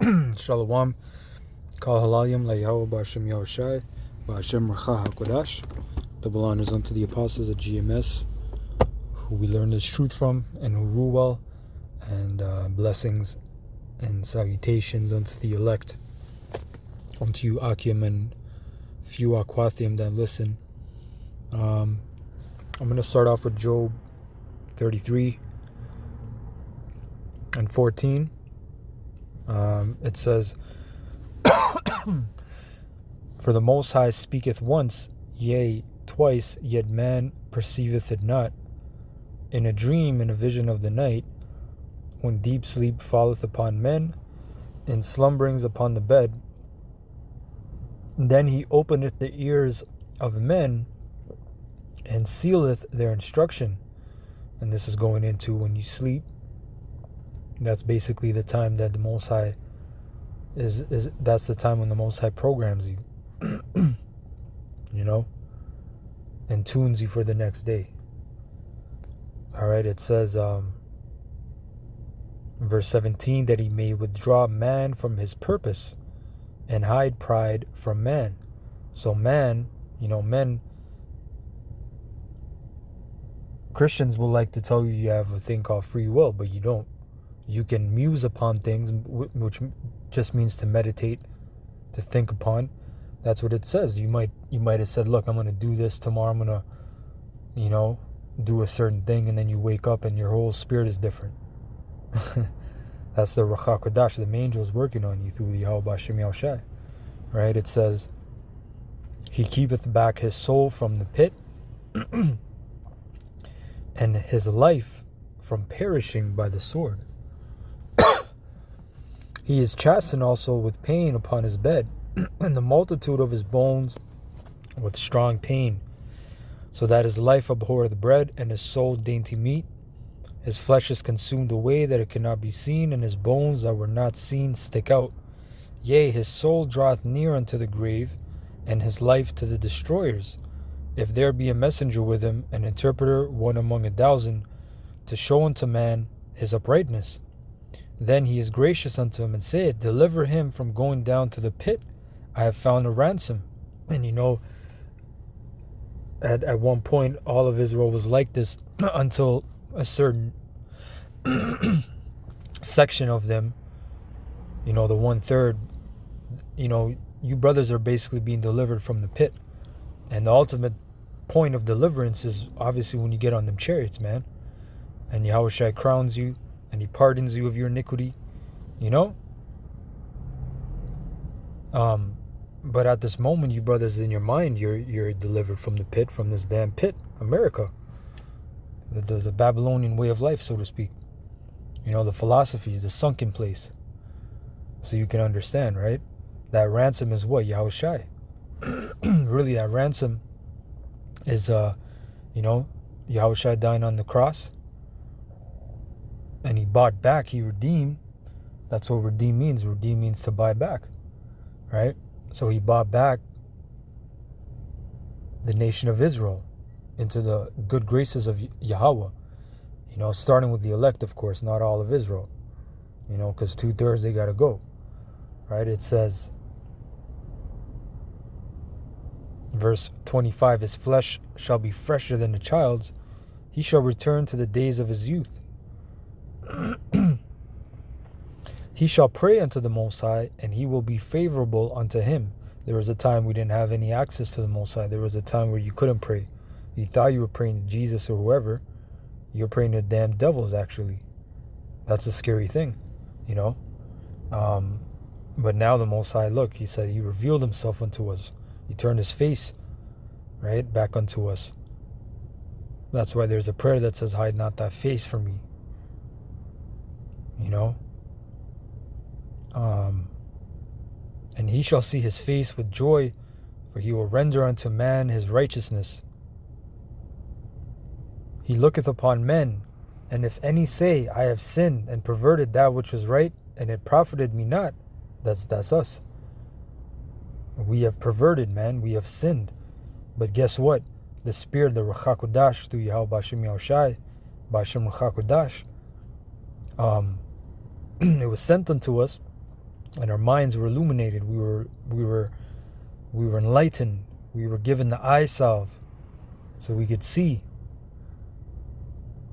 Shalom. Kal halalim layahu b'Hashem Yahushai b'Hashem Racha HaKodash. Double honors unto the apostles of GMS, who we learn this truth from and who rule well, and blessings and salutations unto the elect, unto you Akim and few Aquathium that listen. I'm going to start off with Job 33 and 14. It says, For the Most High speaketh once, yea, twice, yet man perceiveth it not. In a dream, in a vision of the night, when deep sleep falleth upon men, in slumberings upon the bed, then he openeth the ears of men, and sealeth their instruction. And this is going into when you sleep. That's basically the time that the Most High that's the time when the Most High programs you, and tunes you for the next day. All right, it says, verse 17, that he may withdraw man from his purpose and hide pride from man. So men, Christians will like to tell you have a thing called free will, but you don't. You can muse upon things, which just means to meditate, to think upon. That's what it says. You might have said, look, I'm going to do this tomorrow. I'm going to, do a certain thing. And then you wake up and your whole spirit is different. That's the Racha Kodash. The angel is working on you through the Yahweh B'Hashem Yahushai. Right? It says, he keepeth back his soul from the pit and his life from perishing by the sword. He is chastened also with pain upon his bed, and the multitude of his bones with strong pain, so that his life abhorreth bread, and his soul dainty meat. His flesh is consumed away, that it cannot be seen, and his bones that were not seen stick out. Yea, his soul draweth near unto the grave, and his life to the destroyers. If there be a messenger with him, an interpreter, one among 1,000, to show unto man his uprightness, then he is gracious unto him, and saith, Deliver him from going down to the pit. I have found a ransom. And at one point, all of Israel was like this until a certain section of them, the 1/3, you brothers are basically being delivered from the pit. And the ultimate point of deliverance is obviously when you get on them chariots, man. And Yahushua crowns you, and he pardons you of your iniquity, But at this moment, you brothers, in your mind, you're delivered from the pit, from this damn pit, America. The Babylonian way of life, so to speak. The philosophies, the sunken place. So you can understand, right? That ransom is what? Yahushai. Really, that ransom is, Yahushai dying on the cross. And he bought back, he redeemed. That's what redeem means. Redeem means to buy back, right? So he bought back the nation of Israel into the good graces of Yahweh. Starting with the elect, of course, not all of Israel. Because 2/3 they got to go, right? It says, verse 25, his flesh shall be fresher than a child's. He shall return to the days of his youth. He shall pray unto the Most High, and he will be favorable unto him. There was a time we didn't have any access to the Most High. There was a time where you couldn't pray. You thought you were praying to Jesus or whoever. You're praying to damn devils, actually. That's a scary thing, But now the Most High, look, he said he revealed himself unto us. He turned his face, right, back unto us. That's why there's a prayer that says, hide not thy face from me. And he shall see his face with joy, for he will render unto man his righteousness. He looketh upon men, and if any say, I have sinned and perverted that which was right, and it profited me not, that's us. We have perverted, man. We have sinned. But guess what? The Spirit, the Racha Kodash, through Yahweh B'Hashem Yahushai, B'Hashem Racha Kodash, it was sent unto us and our minds were illuminated. We were enlightened. We were given the eye salve so we could see.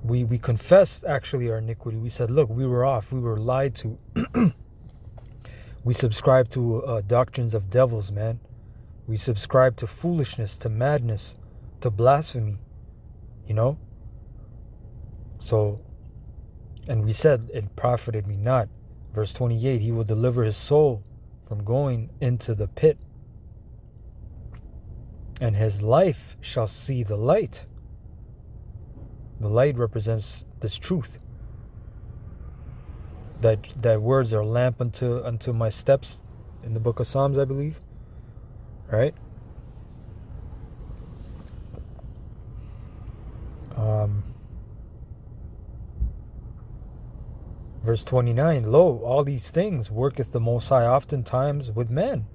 We confessed actually our iniquity. We said, look, we were off. We were lied to. We subscribed to doctrines of devils, man. We subscribed to foolishness, to madness, to blasphemy, you know? So, and we said, it profited me not. Verse 28, he will deliver his soul from going into the pit, and his life shall see the light. The light represents this truth. That words are a lamp unto my steps in the book of Psalms, I believe. Right? Verse 29, lo, all these things worketh the Most High oftentimes with men.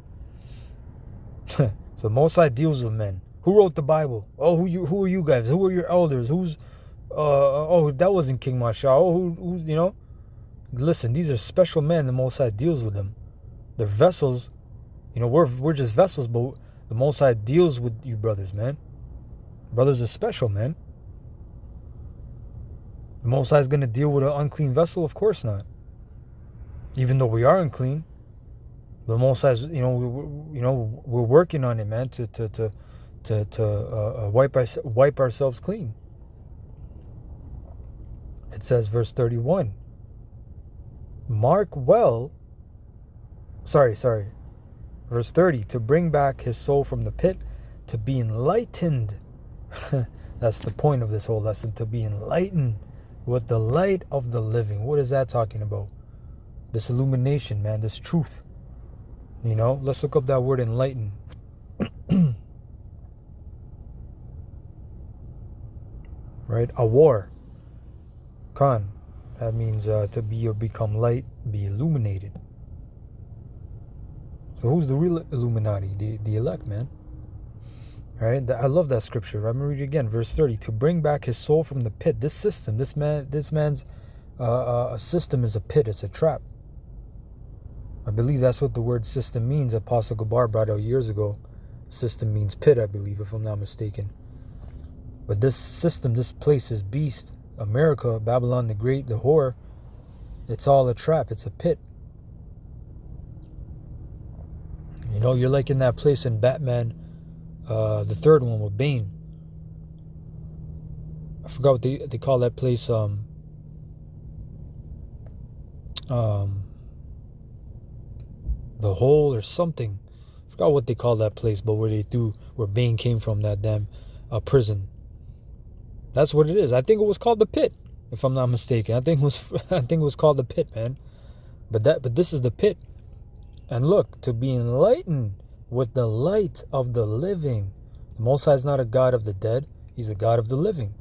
So the Most High deals with men. Who wrote the Bible? Oh, who are you guys? Who are your elders? That wasn't King Mashal. Oh, who, you know? Listen, these are special men. The Most High deals with them. They're vessels. You know, we're just vessels, but the Most High deals with you brothers, man. Brothers are special, man. The Most High is going to deal with an unclean vessel? Of course not. Even though we are unclean, the Most High, we're working on it, man, to wipe ourselves clean. It says, verse 31. Mark well. Sorry. Verse 30. To bring back his soul from the pit, to be enlightened. That's the point of this whole lesson, to be enlightened with the light of the living. What is that talking about? This illumination, man, this truth. You know, let's look up that word enlighten. Right? Awar. Khan. That means to be or become light, be illuminated. So who's the real Illuminati? The elect, man. All right, I love that scripture. I'm gonna read it again, verse 30. To bring back his soul from the pit. This system, this man's system is a pit. It's a trap. I believe that's what the word system means. Apostle Gabar brought out years ago. System means pit, I believe, if I'm not mistaken. But this system, this place, this beast, America, Babylon the Great, the whore, it's all a trap. It's a pit. You know, you're like in that place in Batman. The third one with Bane. I forgot what they call that place. The Hole or something. I forgot what they call that place, but where Bane came from, that damn prison. That's what it is. I think it was called the Pit, if I'm not mistaken. I think it was called the Pit, man. But this is the pit. And look, to be enlightened with the light of the living. The Most High is not a God of the dead. He's a God of the living.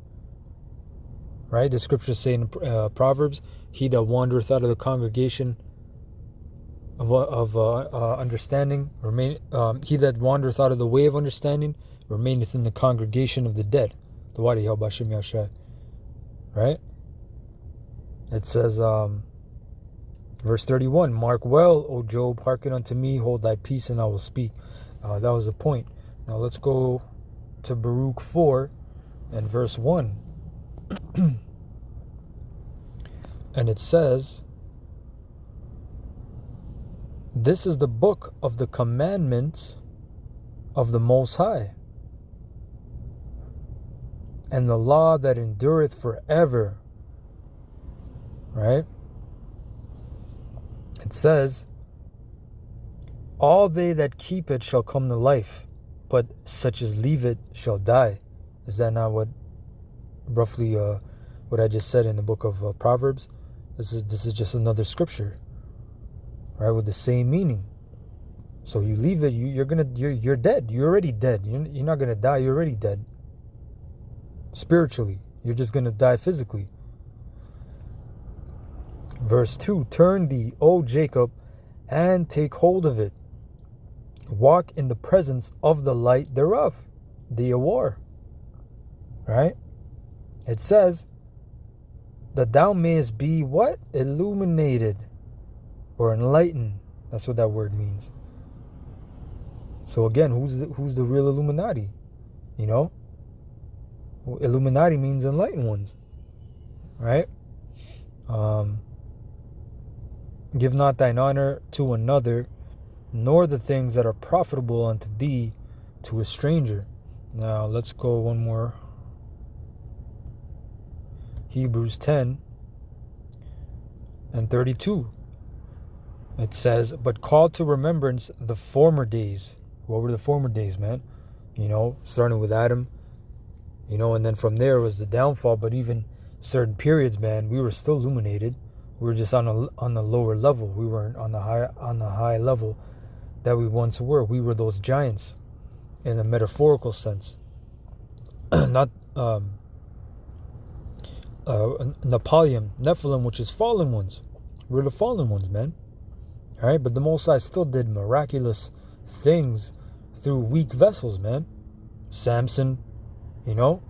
Right? The scriptures say in Proverbs, he that wandereth out of the congregation of understanding, he that wandereth out of the way of understanding, remaineth in the congregation of the dead. The Wadi Bashim Yashai. Right? It says, verse 31, mark well, O Job, hearken unto me, hold thy peace, and I will speak. That was the point. Now let's go to Baruch 4 and verse 1. And it says, this is the book of the commandments of the Most High, and the law that endureth forever. Right? It says, all they that keep it shall come to life, but such as leave it shall die. Is that not what roughly what I just said in the book of Proverbs? This is just another scripture, right, with the same meaning. So you leave it, you're dead. You're already dead. You're not gonna die. You're already dead. Spiritually, you're just gonna die physically. Verse 2, turn thee, O Jacob, and take hold of it. Walk in the presence of the light thereof, the Awar. Right? It says that thou mayest be what? Illuminated or enlightened. That's what that word means. So again, who's the real Illuminati? You know? Well, Illuminati means enlightened ones. Right? Give not thine honor to another, nor the things that are profitable unto thee to a stranger. Now let's go one more. Hebrews 10 and 32. It says, but call to remembrance the former days. What were the former days, man? You know, starting with Adam, you know, and then from there was the downfall. But even certain periods, man, we were still illuminated. We were just on the lower level. We weren't on the high level that we once were. We were those giants in a metaphorical sense. Not Napoleon, Nephilim, which is fallen ones. We're the fallen ones, man. All right, but the Most High still did miraculous things through weak vessels, man. Samson, you know.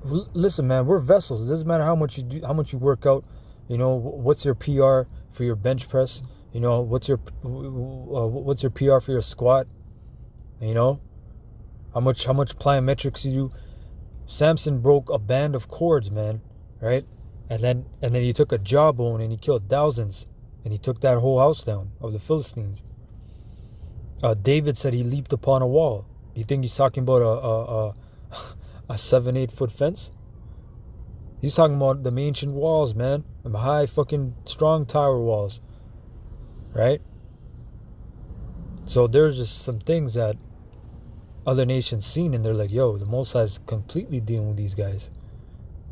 Listen, man, we're vessels. It doesn't matter how much you do, how much you work out. You know, what's your PR for your bench press? You know, what's your PR for your squat? You know, how much plyometrics you do. Samson broke a band of cords, man, right? And then he took a jawbone and he killed thousands, and he took that whole house down of the Philistines. David said he leaped upon a wall. You think he's talking about a 7-8 foot fence? He's talking about the ancient walls, man. The high fucking strong tower walls. Right? So there's just some things that other nations seen, and they're like, yo, the Most High is completely dealing with these guys.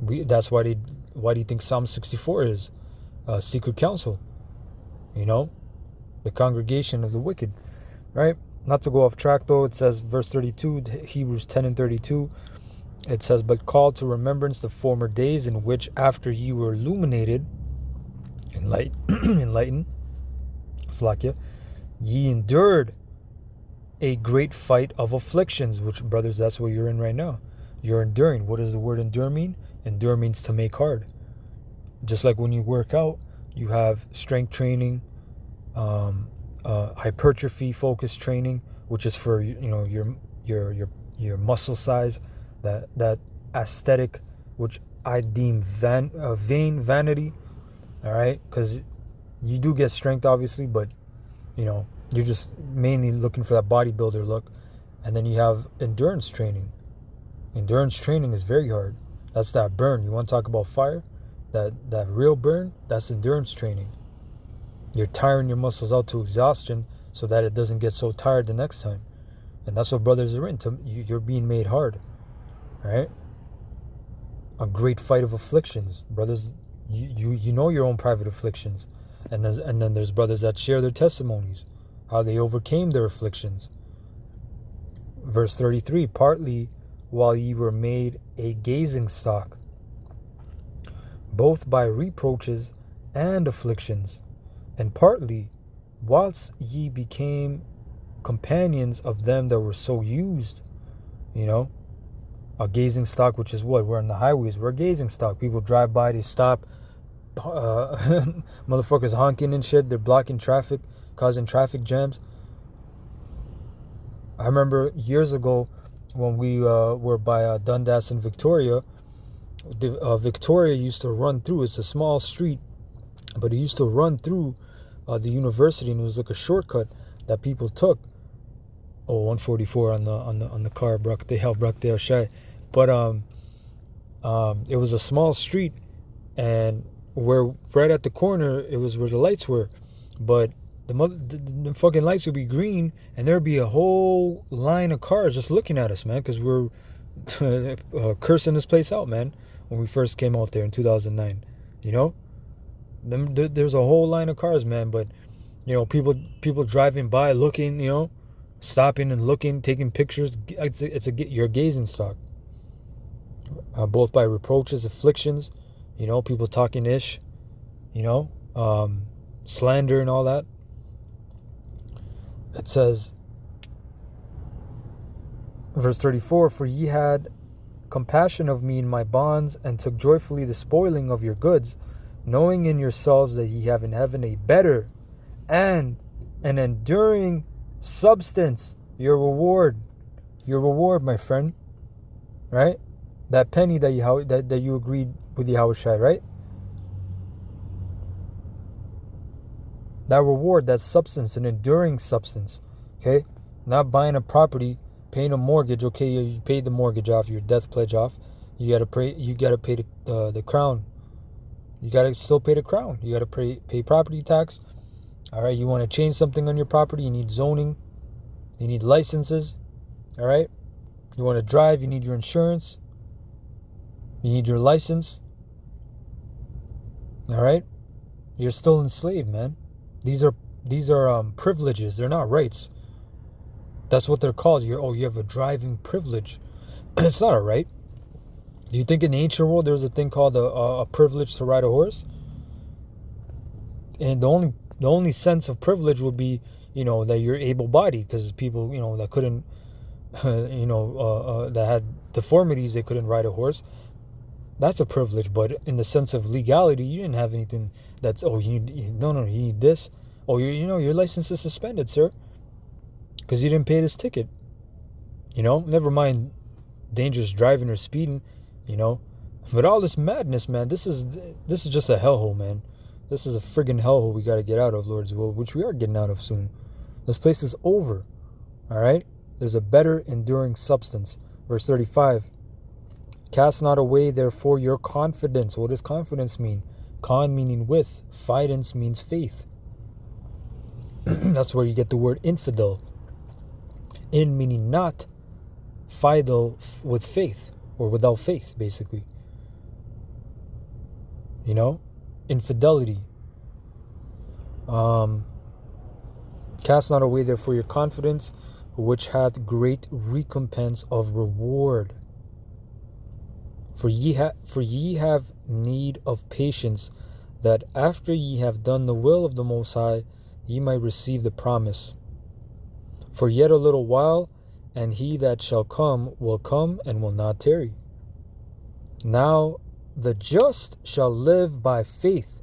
That's why do you think Psalm 64 is secret council? You know? The congregation of the wicked. Right? Not to go off track though, it says verse 32, Hebrews 10 and 32. It says, but call to remembrance the former days in which after ye were illuminated, enlightened, Slakia, ye endured a great fight of afflictions, which, brothers, that's what you're in right now. You're enduring. What does the word endure mean? Endure means to make hard. Just like when you work out, you have strength training, hypertrophy focused training, which is for, you know, your muscle size, that aesthetic, which I deem vain vanity. All right, because you do get strength, obviously, but you know, you're just mainly looking for that bodybuilder look. And then you have endurance training. Endurance training is very hard. That's that burn. You want to talk about fire? That real burn, that's endurance training. You're tiring your muscles out to exhaustion so that it doesn't get so tired the next time. And that's what brothers are into. You're being made hard. Right? A great fight of afflictions. Brothers, you know your own private afflictions. And then there's brothers that share their testimonies, how they overcame their afflictions. Verse 33, partly while ye were made a gazing stock, both by reproaches and afflictions, and partly whilst ye became companions of them that were so used. You know, a gazing stock, which is what? We're on the highways, we're a gazing stock. People drive by, they stop, motherfuckers honking and shit, they're blocking traffic, causing traffic jams. I remember years ago when we were by Dundas and Victoria. Victoria used to run through, it's a small street, but it used to run through the university, and it was like a shortcut that people took. 144 on the car, Brockdale Shy. But it was a small street, and where right at the corner, it was where the lights were. But the fucking lights would be green, and there'd be a whole line of cars just looking at us, man, because we're cursing this place out, man, when we first came out there in 2009. You know, there's a whole line of cars, man. But you know, people driving by, looking, you know, stopping and looking, taking pictures. You're a gazing stock. Both by reproaches, afflictions, you know, people talking ish, you know, slander and all that. It says, verse 34, for ye had compassion of me in my bonds, and took joyfully the spoiling of your goods, knowing in yourselves that ye have in heaven a better and an enduring substance. Your reward, my friend, right? That penny that you agreed with Yahushua, right? That reward, that substance, an enduring substance. Okay, not buying a property, paying a mortgage. Okay, you paid the mortgage off, your death pledge off. You gotta pay. You gotta pay the crown. You gotta still pay the crown. You gotta pay property tax. All right. You want to change something on your property? You need zoning. You need licenses. All right. You want to drive? You need your insurance. You need your license. All right. You're still enslaved, man. These are privileges. They're not rights. That's what they're called. You have a driving privilege. It's not a right. Do you think in the ancient world there was a thing called a privilege to ride a horse? And the only sense of privilege would be, that you're able-bodied, because people, that couldn't, that had deformities, they couldn't ride a horse. That's a privilege. But in the sense of legality, you didn't have anything that's, you need this. Your license is suspended, sir, because you didn't pay this ticket. Never mind dangerous driving or speeding, But all this madness, man, this is just a hellhole, man. This is a friggin' hellhole we got to get out of, Lord's will, which we are getting out of soon. This place is over, all right? There's a better enduring substance. Verse 35, cast not away, therefore, your confidence. What does confidence mean? Con meaning with, fidence means faith. That's where you get the word infidel. In meaning not, fidel with faith, or without faith, basically. Infidelity. Cast not away therefore your confidence, which hath great recompense of reward. For ye have need of patience, that after ye have done the will of the Most High, ye might receive the promise. For yet a little while, and he that shall come will come and will not tarry. Now the just shall live by faith.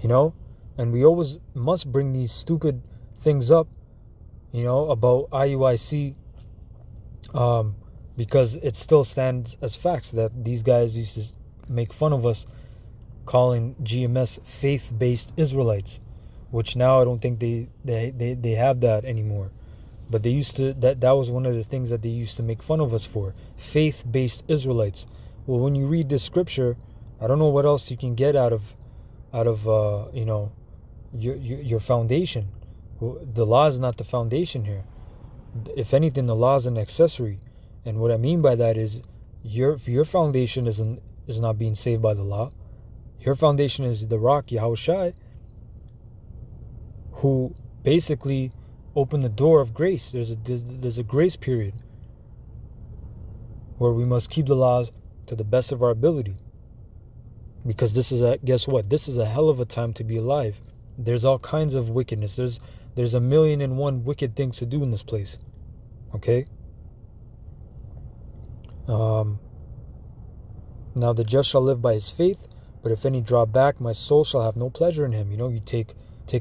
And we always must bring these stupid things up, about IUIC, because it still stands as facts that these guys used to make fun of us, calling GMS faith-based Israelites, which now I don't think they have that anymore. But they used to, that was one of the things that they used to make fun of us for, faith-based Israelites. Well, when you read this scripture, I don't know what else you can get out of your foundation. The law is not the foundation here. If anything, the law is an accessory. And what I mean by that is your foundation is not being saved by the law. Your foundation is the rock, Yahushua, who basically opened the door of grace. There's a grace period where we must keep the laws to the best of our ability. Because guess what? This is a hell of a time to be alive. There's all kinds of wickedness. There's 1,000,001 wicked things to do in this place. Okay? Now the just shall live by his faith, but if any draw back, my soul shall have no pleasure in him. You take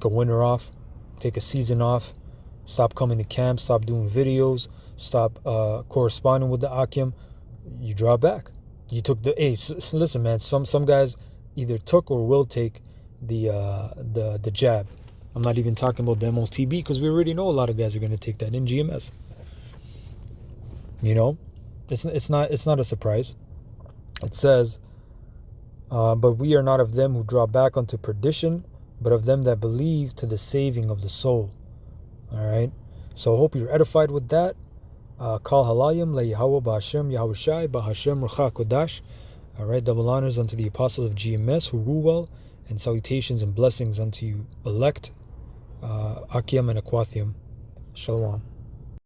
a winter off, take a season off, stop coming to camp, stop doing videos, stop corresponding with the Akim, you draw back. You took listen, man, some guys either took or will take the jab. I'm not even talking about the MOTB, because we already know a lot of guys are going to take that in GMS. It's not a surprise. It says, but we are not of them who draw back unto perdition, but of them that believe to the saving of the soul. All right. So I hope you're edified with that. Kal halayim le Yahweh ba'Hashem Yahushai ba'Hashem Rucha Kodash. All right. Double honors unto the apostles of GMS who rule well, and salutations and blessings unto you elect, Akim and Aquathium. Shalom.